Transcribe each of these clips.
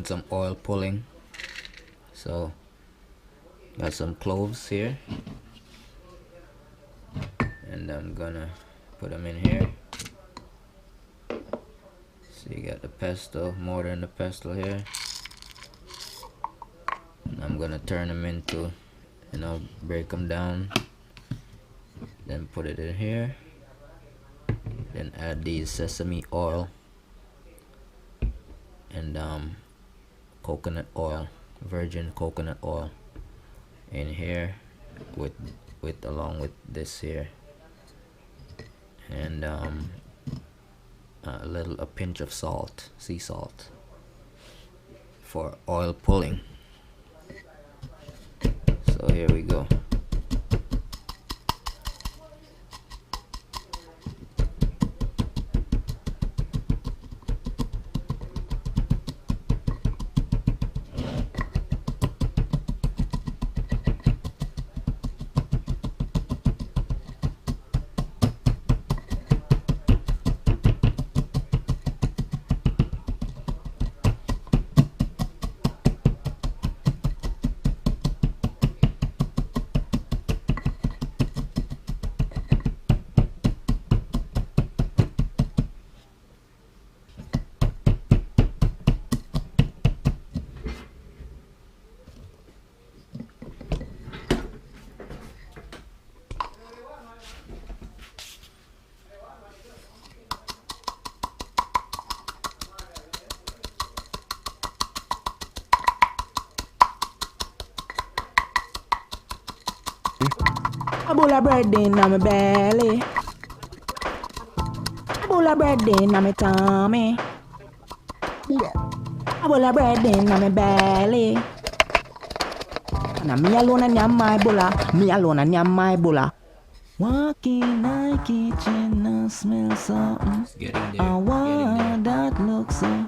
need some oil pulling. So got some cloves here, and I'm gonna put them in here. So you got the pesto, mortar and the pesto here, and I'm gonna turn them into, break them down, then put it in here, then add these sesame oil and coconut oil, virgin coconut oil in here with along with this here, and a pinch of salt, sea salt, for oil pulling. So here we go. A bowl of bread in my belly. A bowl of bread in my tummy. A bowl of bread in my belly. And me alone and yam my bola. Me alone and yam my bola. Walking in the kitchen and smell something. I want that looks so.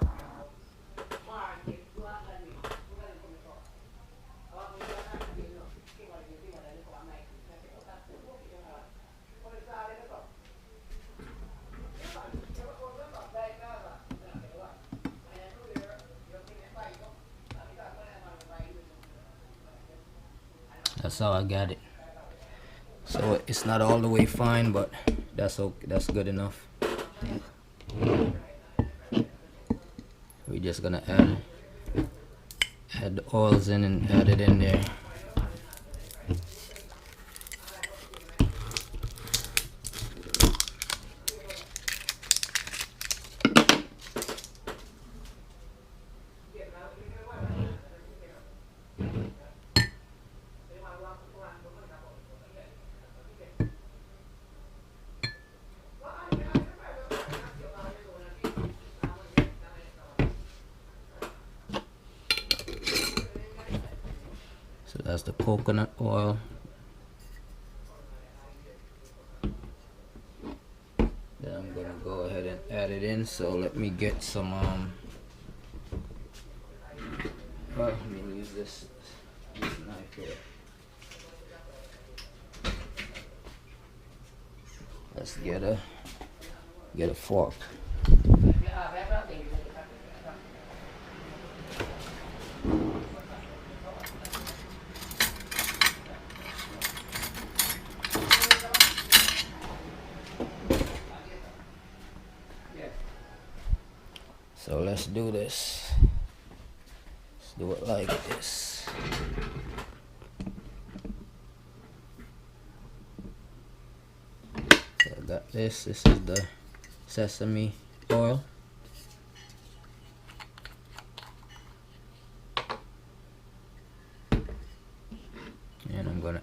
That's how I got it. So it's not all the way fine, but that's okay, that's good enough. We're just gonna add the oils in and add it in there. So that's the coconut oil. Then I'm gonna go ahead and add it in. So let me get some well, let me use this knife here. Let's get a fork. So let's do this. Let's do it like this. So I got this. This is the sesame oil. And I'm gonna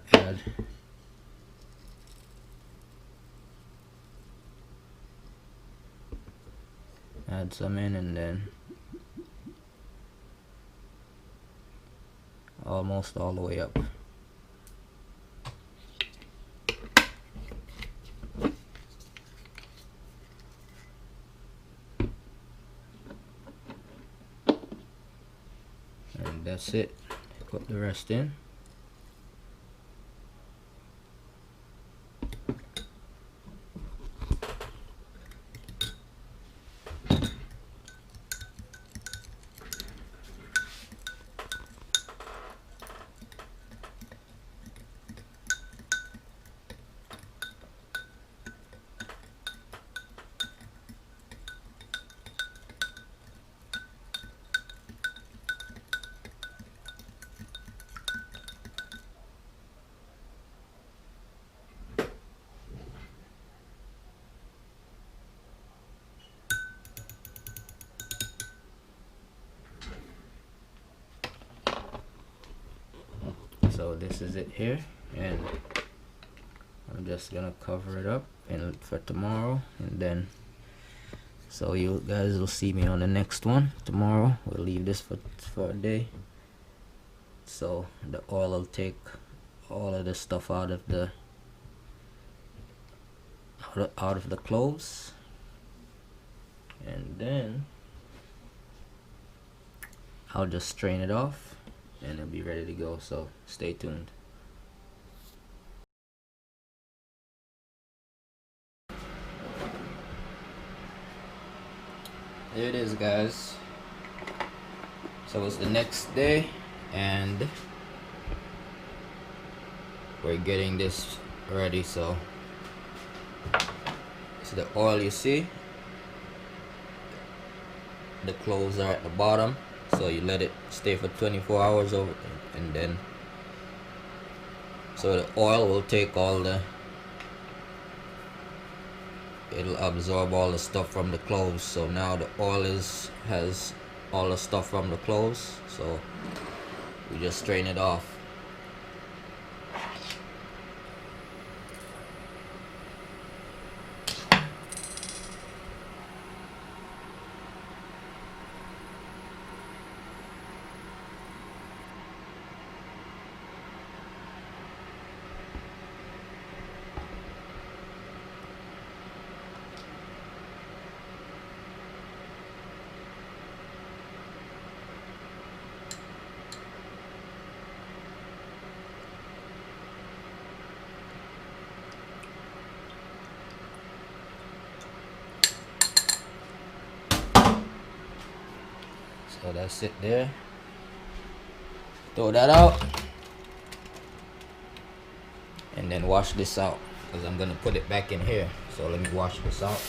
add some in, and then almost all the way up. And that's it. Put the rest in. So this is it here, and I'm just gonna cover it up and for tomorrow, and then so you guys will see me on the next one tomorrow. We'll leave this for a day, so the oil will take all of the stuff out of the cloves, and then I'll just strain it off and it'll be ready to go. So stay tuned. There it is, guys. So it's the next day and we're getting this ready. So it's the oil, you see the cloves are at the bottom, so you let it stay for 24 hours over, and then so the oil will take all the, it'll absorb all the stuff from the cloves. So now the oil has all the stuff from the cloves, so we just strain it off. So that's it there. Throw that out and then wash this out, because I'm gonna put it back in here. So let me wash this out.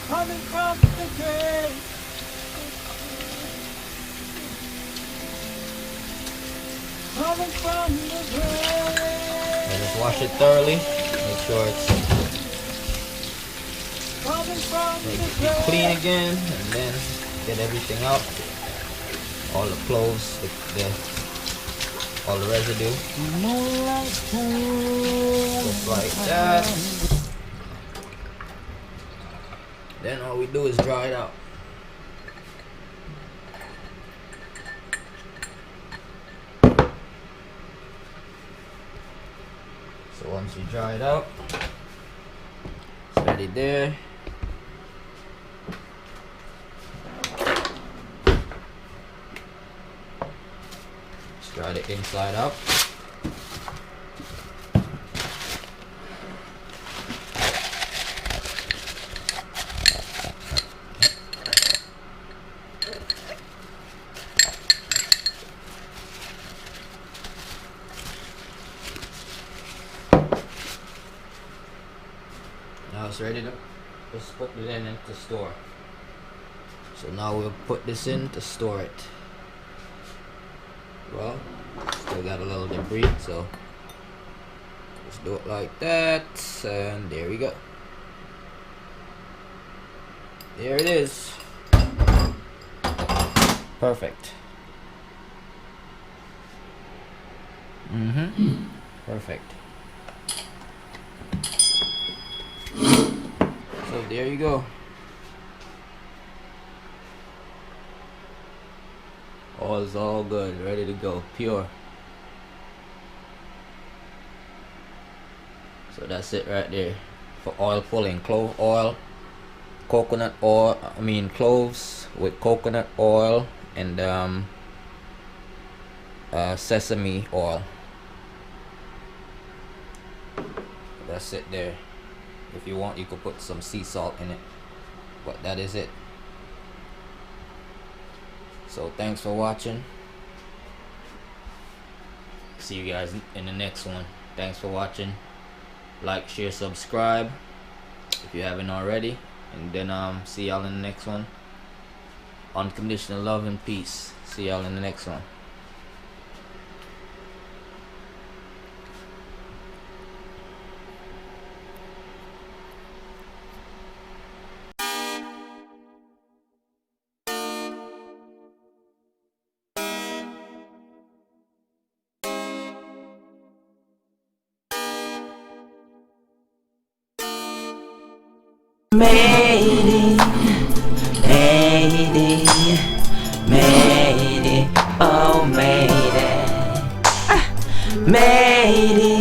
Coming from the grave. Coming from the grave. And just wash it thoroughly. Make sure it's Coming from the grave. clean again, and then get everything out. All the cloves, all the residue. Just like that. Then all we do is dry it out. So once you dry it out, it's ready there. Just dry it inside out. Now it's ready to just put it in to store. So now we'll put this in to store it. Well, still got a little debris, so just do it like that, and there we go. There it is. Perfect. Perfect. So there you go. All's all good, ready to go, pure. So that's it right there for oil pulling. Clove oil, coconut oil, cloves with coconut oil and sesame oil. That's it there. If you want, you could put some sea salt in it, but that is it. So thanks for watching. See you guys in the next one. Thanks for watching. Like, share, subscribe if you haven't already, and then see y'all in the next one. Unconditional love and peace. See y'all in the next one. Made it, oh made it, made it.